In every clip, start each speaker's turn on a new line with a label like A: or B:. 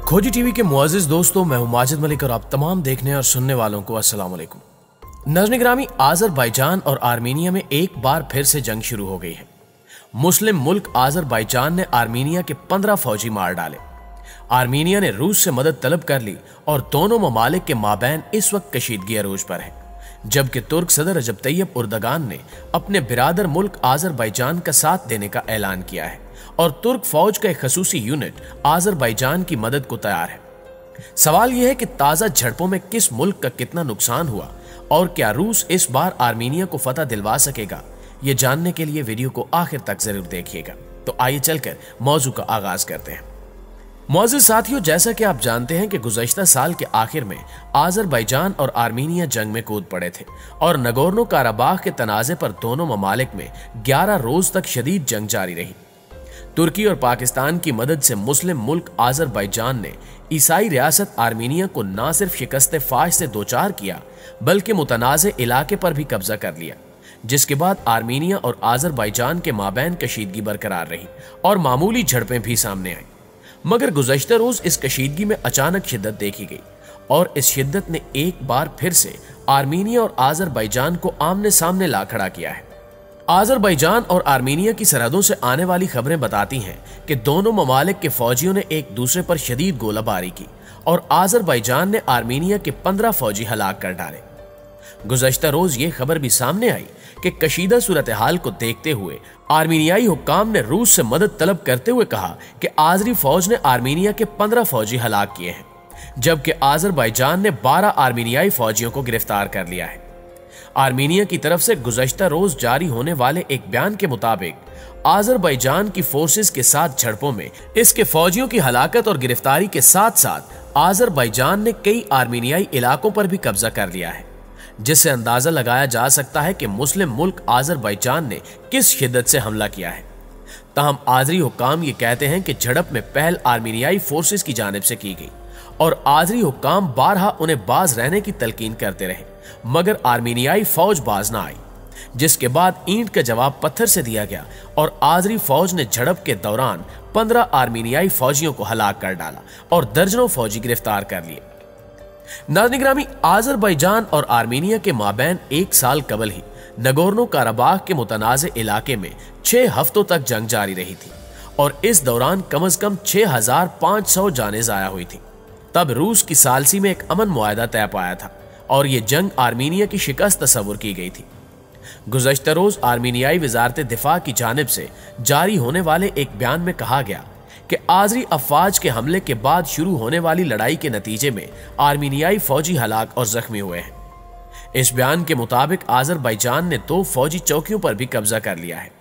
A: खोजी टीवी के मुअज़्ज़िज़ दोस्तों, मैं हूं माजिद मलिक और आप तमाम देखने और सुनने वालों को अस्सलाम वालेकुम। नाज़रीन ग्रामी, आज़रबाईजान और आर्मीनिया में एक बार फिर से जंग शुरू हो गई है। मुस्लिम मुल्क आज़रबाईजान ने आर्मीनिया के 15 फौजी मार डाले। आर्मीनिया ने रूस से मदद तलब कर ली और दोनों ममालिक के माबैन इस वक्त कशीदगी अरूज पर है, जबकि तुर्क सदर रजब तैयब उर्दगान ने अपने बिरादर मुल्क आज़रबाईजान का साथ देने का ऐलान किया है और तुर्क फौज का एक खसूसी यूनिट आज़रबाईजान की मदद को तैयार है। सवाल यह है कि ताज़ा झड़पों में किस मुल्क का कितना नुकसान हुआ और क्या रूस इस बार आर्मीनिया को फतह दिलवा सकेगा। ये जानने के लिए वीडियो को आखिर तक जरूर देखिएगा। तो आइए चलकर मौजू का आगाज करते हैं। मुअज़्ज़िज़ साथियों, जैसा कि आप जानते हैं कि गुज़श्ता साल के आखिर में आज़रबाईजान और आर्मीनिया जंग में कूद पड़े थे और नगोर्नो काराबाख के तनाज़े पर दोनों ममालिक में 11 रोज तक शदीद जंग जारी रही। तुर्की और पाकिस्तान की मदद से मुस्लिम मुल्क आज़रबाईजान ने ईसाई रियासत आर्मीनिया को न सिर्फ शिकस्त फाश से दोचार किया बल्कि मुतनाज़े इलाके पर भी कब्जा कर लिया, जिसके बाद आर्मीनिया और आज़रबाईजान के माबैन कशीदगी बरकरार रही और मामूली झड़पें भी सामने आई। मगर गुज़श्ता रोज इस कशीदगी में अचानक शिद्दत देखी गई और इस शिद्दत ने एक बार फिर से आर्मीनिया और आज़रबाईजान को आमने सामने ला खड़ा किया है। आज़रबाईजान और आर्मीनिया की सरहदों से आने वाली खबरें बताती हैं कि दोनों ममालिक के फौजियों ने एक दूसरे पर शदीद गोलाबारी की और आज़रबाईजान ने आर्मीनिया के 15 फौजी हलाक कर डाले। गुज़श्ता रोज ये खबर भी सामने आई कि कशीदा सूरत हाल को देखते हुए आर्मीनियाई हुक्काम ने रूस से मदद तलब करते हुए कहा कि आज़री फौज ने आर्मीनिया के 15 फौजी हलाक किए हैं, जबकि आज़रबाईजान ने 12 आर्मीनियाई फौजियों को गिरफ्तार कर लिया है। आर्मीनिया की तरफ से गुज़श्ता रोज जारी होने वाले एक बयान के मुताबिक आज़रबाईजान की फोर्सेस के साथ झड़पों में इसके फौजियों की हलाकत और गिरफ्तारी के साथ साथ आज़रबाईजान ने कई आर्मीनियाई इलाकों पर भी कब्जा कर लिया है, जिससे अंदाजा लगाया जा सकता है कि मुस्लिम मुल्क आज़रबाईजान ने किस शिद्दत से हमला किया है। ताहम आज़री हुक्काम ये कहते हैं कि झड़प में पहल आर्मीनियाई फोर्सेस की जानिब से की गई और आज़री हुक्काम बारहा उन्हें बाज रहने की तलकीन करते रहे, मगर आर्मीनियाई फौज बाज ना आई, जिसके बाद ईंट का जवाब पत्थर से दिया गया और आज़री फौज ने झड़प के दौरान 15 आर्मीनियाई फौजियों को हलाक कर डाला और दर्जनों फौजी गिरफ्तार कर लिए। नाज़रीन ग्रामी, आज़रबाईजान और आर्मीनिया के माबैन एक साल कबल ही नगोर्नो काराबाख के मुतनाज़े इलाके में 6 हफ्तों तक जंग जारी रही थी और इस दौरान कम से कम 6500 जानें ज़ाया हुई थी। तब रूस की सालसी में एक अमन मुआहदा तय पाया था और ये जंग आर्मीनिया की शिकस्त तस्वुर की गई थी। गुज़श्ता रोज आर्मीनियाई वज़ारत दिफा की जानिब से जारी होने वाले एक बयान में कहा गया कि आज़री अफवाज के हमले के बाद शुरू होने वाली लड़ाई के नतीजे में आर्मीनियाई फौजी हलाक और जख्मी हुए हैं। इस बयान के मुताबिक आज़रबाईजान ने 2 फौजी चौकियों पर भी कब्जा कर लिया है।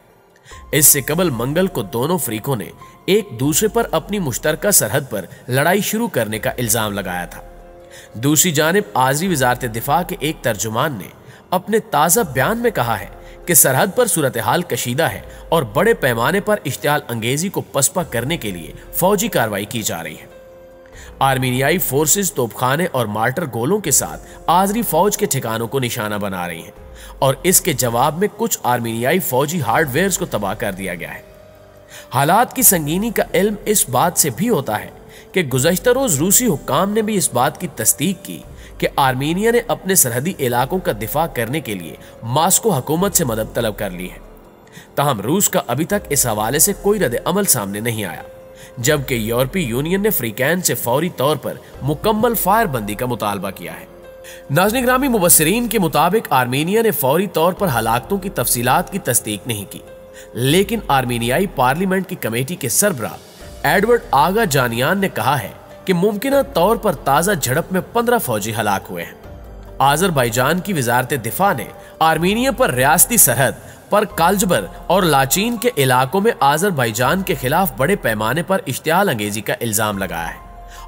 A: इससे कबल मंगल को दोनों फरीकों ने एक दूसरे पर अपनी मुश्तरका सरहद पर लड़ाई शुरू करने का इल्जाम लगाया था। दूसरी जानिब आज़री वज़ारत दिफा के एक तर्जुमान ने अपने ताज़ा बयान में कहा है कि सरहद पर सूरत हाल कशीदा है और बड़े पैमाने पर इश्तियाल अंगेजी को पसपा करने के लिए फौजी कार्रवाई की जा रही है। आर्मीनियाई फोर्सेस तोपखाने और मार्टर गोलों के साथ आज़री फौज के ठिकानों को निशाना बना रही हैं और इसके जवाब में कुछ आर्मीनियाई फौजी हार्डवेयर को तबाह कर दिया गया है। हालात की संगीनी का इल्म इस बात से भी होता है कि गुज़श्ता रोज रूसी हुक्काम ने भी इस बात की तस्दीक की कि आर्मीनिया ने अपने सरहदी इलाकों का दिफा करने के लिए मास्को हुकूमत से मदद तलब कर ली है। ताहम रूस का अभी तक इस हवाले से कोई रद्द अमल सामने नहीं आया, जबकि यूरोपीय यूनियन ने फ्रीकैन से फौरी तौर पर मुकम्मल फायरबंदी का मुतालबा किया है। नाज़रीन ग्रामी, मुबस्सिरीन के मुताबिक आर्मीनिया ने फौरी तौर पर हलाकतों की तफसीलात की तस्दीक नहीं की, लेकिन आर्मीनियाई पार्लियामेंट की कमेटी के सरबराह एडवर्ड आगा जानियान ने कहा है कि मुमकिन तौर पर ताज़ा झड़प में 15 फौजी हलाक हुए हैं। आज़रबाईजान की वज़ारत दिफा ने आर्मीनिया पर रियासती सरहद पर काल्जबर और लाचीन के इलाकों में आज़रबाईजान के खिलाफ बड़े पैमाने पर इश्तियाल अंगेजी का इल्जाम लगाया है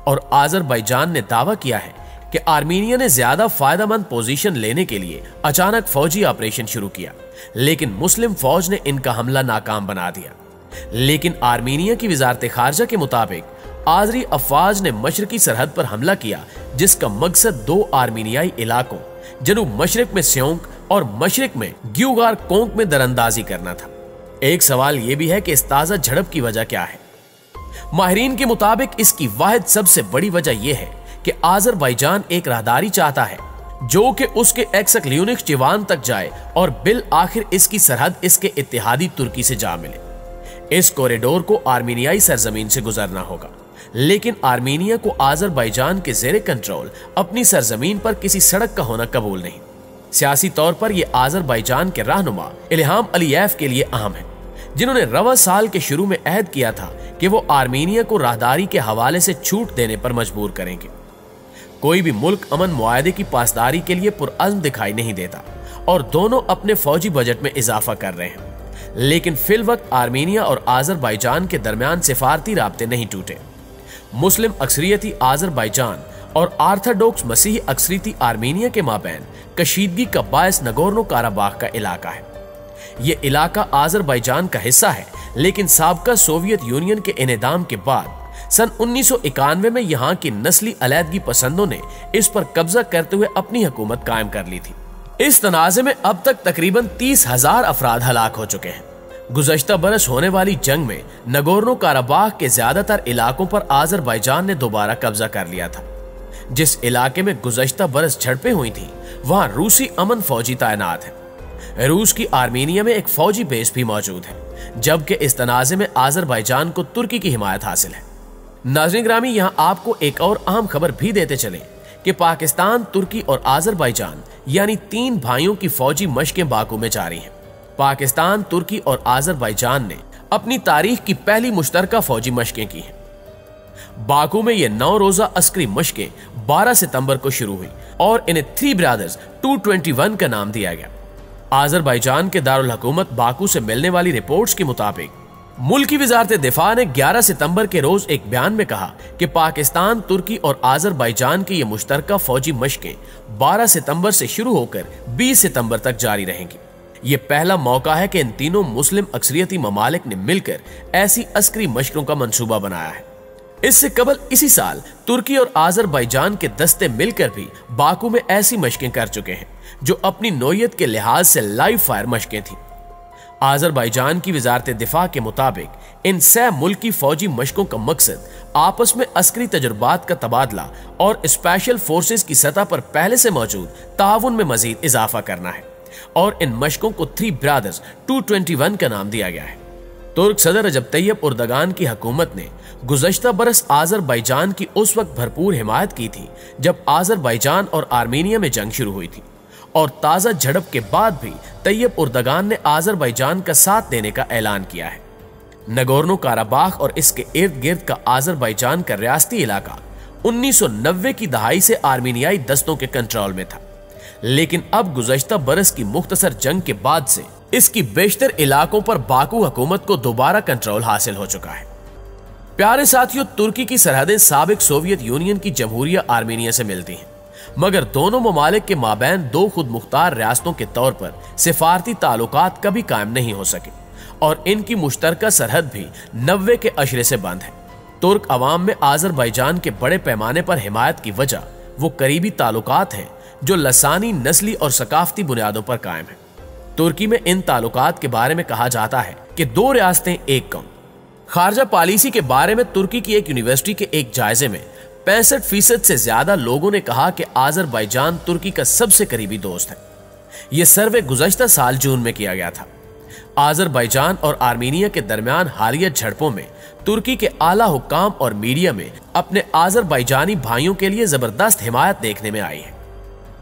A: और आज़रबाईजान ने दावा किया है कि आर्मीनिया ने ज्यादा फायदेमंद पोजीशन लेने के लिए अचानक फौजी ऑपरेशन शुरू किया, लेकिन मुस्लिम फौज ने इनका हमला नाकाम बना दिया। लेकिन आर्मीनिया की वज़ारत खारजा के मुताबिक आज़री अफवाज ने मशरकी सरहद पर हमला किया, जिसका मकसद 2 आर्मीनियाई इलाकों जनूब मशरक में स्योंक और मशरक में ग्यूगार कोंक में दरअंदाजी करना था। एक सवाल यह भी है कि इस ताजा झड़प की वजह क्या है। माहिरीन के मुताबिक इसकी वाहिद सबसे बड़ी वजह यह है कि आज़रबाईजान एक राहदारी चाहता है जो कि उसके एक्सक्ल्यूनिक चिवान तक जाए और बिल आखिर इसकी सरहद इसके इत्तेहादी तुर्की से जा मिले। इस कॉरिडोर को आर्मीनियाई सरजमीन से गुजरना होगा, लेकिन आर्मीनिया को आज़रबाईजान के जेरे कंट्रोल अपनी सरजमीन पर किसी सड़क का होना कबूल नहीं। सियासी तौर पर यह आज़रबाईजान के रहनुमा इल्हाम अलीयेव के लिए अहम है, जिन्होंने रवा साल के शुरू में अहद किया था कि वो आर्मीनिया को राहदारी के हवाले से छूट देने पर मजबूर करेंगे। कोई भी मुल्क अमन मुआहदे की पासदारी के लिए पुरअज़्म दिखाई नहीं देता और दोनों अपने फौजी बजट में इजाफा कर रहे हैं, लेकिन फिल वक्त आर्मीनिया और आज़रबाईजान के दरमियान सिफारती राब्ते नहीं टूटे। मुस्लिम अक्सरियती आज़रबाईजान और आर्थोडॉक्स मसीही अक्सरियती आर्मीनिया के माबैन कशीदगी का बायस नगोर्नो काराबाख का इलाका है। ये इलाका आज़रबाईजान का हिस्सा है, लेकिन साबका सोवियत यूनियन के इनेदाम के बाद सन 1991 में यहाँ की नस्ली अलैदगी पसंदों ने इस पर कब्जा करते हुए अपनी हुकूमत कायम कर ली थी। इस तनाज़े में अब तक तकरीबन 30,000 अफराद हलाक हो चुके हैं। गुज़श्ता बरस होने वाली जंग में नगोर्नो काराबाख के ज्यादातर इलाकों पर आज़रबाईजान ने दोबारा कब्जा कर लिया था। जिस इलाके में गुज़श्ता बरस झड़पें हुई थी वहां रूसी अमन फौजी तैनात है। रूस की आर्मीनिया में एक फौजी बेस भी मौजूद है, जबकि इस तनाज़े में आज़रबाईजान को तुर्की की हिमायत हासिल है। नाज़रीन ग्रामी, यहाँ आपको एक और अहम खबर भी देते चले कि पाकिस्तान, तुर्की और आज़रबाईजान यानी 3 भाइयों की फौजी मशकें बाकू में जारी हैं। पाकिस्तान, तुर्की और आज़रबाईजान ने अपनी तारीख की पहली मुश्तरका फौजी मशकें की हैं। बाकू में ये 9 रोजा अस्करी मशकें 12 सितंबर को शुरू हुई और इन्हें 3 ब्रदर्स 221 का नाम दिया गया। आज़रबाईजान के दारुल हुकूमत बाकू से मिलने वाली रिपोर्ट्स के मुताबिक मुल्की वजारत दिफा ने 11 सितंबर के रोज एक बयान में कहा कि पाकिस्तान, तुर्की और आज़रबाईजान की ये मुश्तरका फौजी मशकें 12 सितंबर से शुरू होकर 20 सितंबर तक जारी रहेंगी। ये पहला मौका है कि इन तीनों मुस्लिम अक्सरियती ममालिक ने मिलकर ऐसी अस्करी मशकों का मंसूबा बनाया है। इससे कबल इसी साल तुर्की और आज़रबाईजान के दस्ते मिलकर भी बाकू में ऐसी मशकें कर चुके हैं जो अपनी नौयत के लिहाज से लाइव फायर मशकें थीं। आज़रबाईजान की वजारत दिफा के मुताबिक इन 6 मुल्की फौजी मशकों का मकसद आपस में अस्करी तजुर्बात का तबादला और स्पेशल फोर्सेस की सतह पर पहले से मौजूद ताउन में मजीद इजाफा करना है और इन मशकों को 3 ब्रदर्स 221 का नाम दिया गया है। तुर्क सदर रजब तैयब उर्दगान की हुकूमत ने गुज़श्ता बरस आज़रबाईजान की उस वक्त भरपूर हिमायत की थी जब आज़रबाईजान और आर्मीनिया में जंग शुरू हुई थी, और ताज़ा झड़प के बाद भी तैयब उर्दगान ने आज़रबाईजान का साथ देने का ऐलान किया है। नगोर्नो काराबाख और इसके इर्द गिर्द का आज़रबाईजान का रियासती इलाका 1990 की दहाई से आर्मीनियाई दस्तों के कंट्रोल में था, लेकिन अब गुज़श्ता बरस की मुख्तसर जंग के बाद से इसकी बेशतर इलाकों पर बाकू हुकूमत को दोबारा कंट्रोल हासिल हो चुका है। प्यारे साथियों, तुर्की की सरहदें साबिक सोवियत यूनियन की जमहूरिया आर्मीनिया से मिलती हैं, मगर दोनों ममालिक के माबैन 2 खुद मुख्तार रियासतों के तौर पर सिफारती ताल्लुकात कभी कायम नहीं हो सके और इनकी मुश्तरका सरहद भी 90 के अशरे से बंद है। तुर्क अवाम में आज़रबाईजान के बड़े पैमाने पर हिमायत की वजह वो करीबी ताल्लुकात हैं जो लसानी, नस्ली और सकाफती बुनियादों पर कायम है। तुर्की में इन ताल्लुकात के बारे में कहा जाता है कि 2 रियासतें एक कौम। खारजा पॉलिसी के बारे में तुर्की की एक यूनिवर्सिटी के एक जायजे में 65% से ज्यादा लोगों ने कहा कि आज़रबाईजान तुर्की का सबसे करीबी दोस्त है। यह सर्वे गुज़श्ता साल जून में किया गया था। आज़रबाईजान और आर्मीनिया के दरमियान हालिया झड़पों में तुर्की के आला हुक्काम और मीडिया में अपने आज़रबाईजानी भाइयों के लिए जबरदस्त हिमायत देखने में आई है।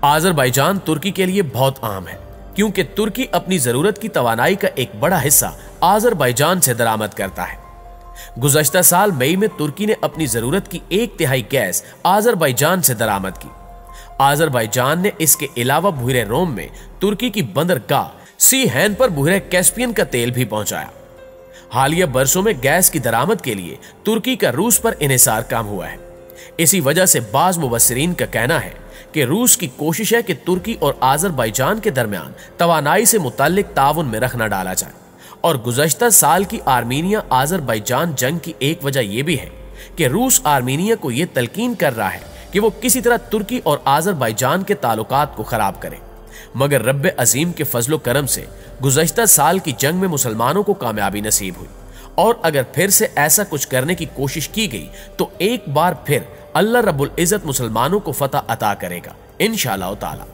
A: आज़रबाईजान तुर्की के लिए बहुत अहम है क्योंकि तुर्की अपनी जरूरत की तवानाई का एक बड़ा हिस्सा आज़रबाईजान से दरामद करता है। गुज़श्ता साल मई में तुर्की ने अपनी जरूरत की 1/3 गैस आज़रबाईजान से दरामद की। आज़रबाईजान ने इसके अलावा बहरे रोम में तुर्की की बंदरगाह सी हैन पर बहरे कैस्पियन का तेल भी पहुंचाया। हालिया बरसों में गैस की दरामद के लिए तुर्की का रूस पर इन्हिसार कम हुआ है। इसी वजह से बाज मुबस्सिरीन का कहना है कि रूस की कोशिश है कि तुर्की और आज़रबाईजान के दरमियान तवानाई से मुताल्लिक ताउन में रखना डाला जाए, और गुज़श्ता साल की आर्मीनिया आज़रबाईजान जंग की एक वजह यह भी है कि रूस आर्मीनिया को यह तलकीन कर रहा है कि वो किसी तरह तुर्की और आज़रबाईजान के ताल्लुकात को खराब करे, मगर रब्बे अजीम के फजलो करम से गुज़श्ता साल की जंग में मुसलमानों को कामयाबी नसीब हुई और अगर फिर से ऐसा कुछ करने की कोशिश की गई तो एक बार फिर अल्लाह रब्बुल इज्जत मुसलमानों को फतह अता करेगा इंशाअल्लाह ताला।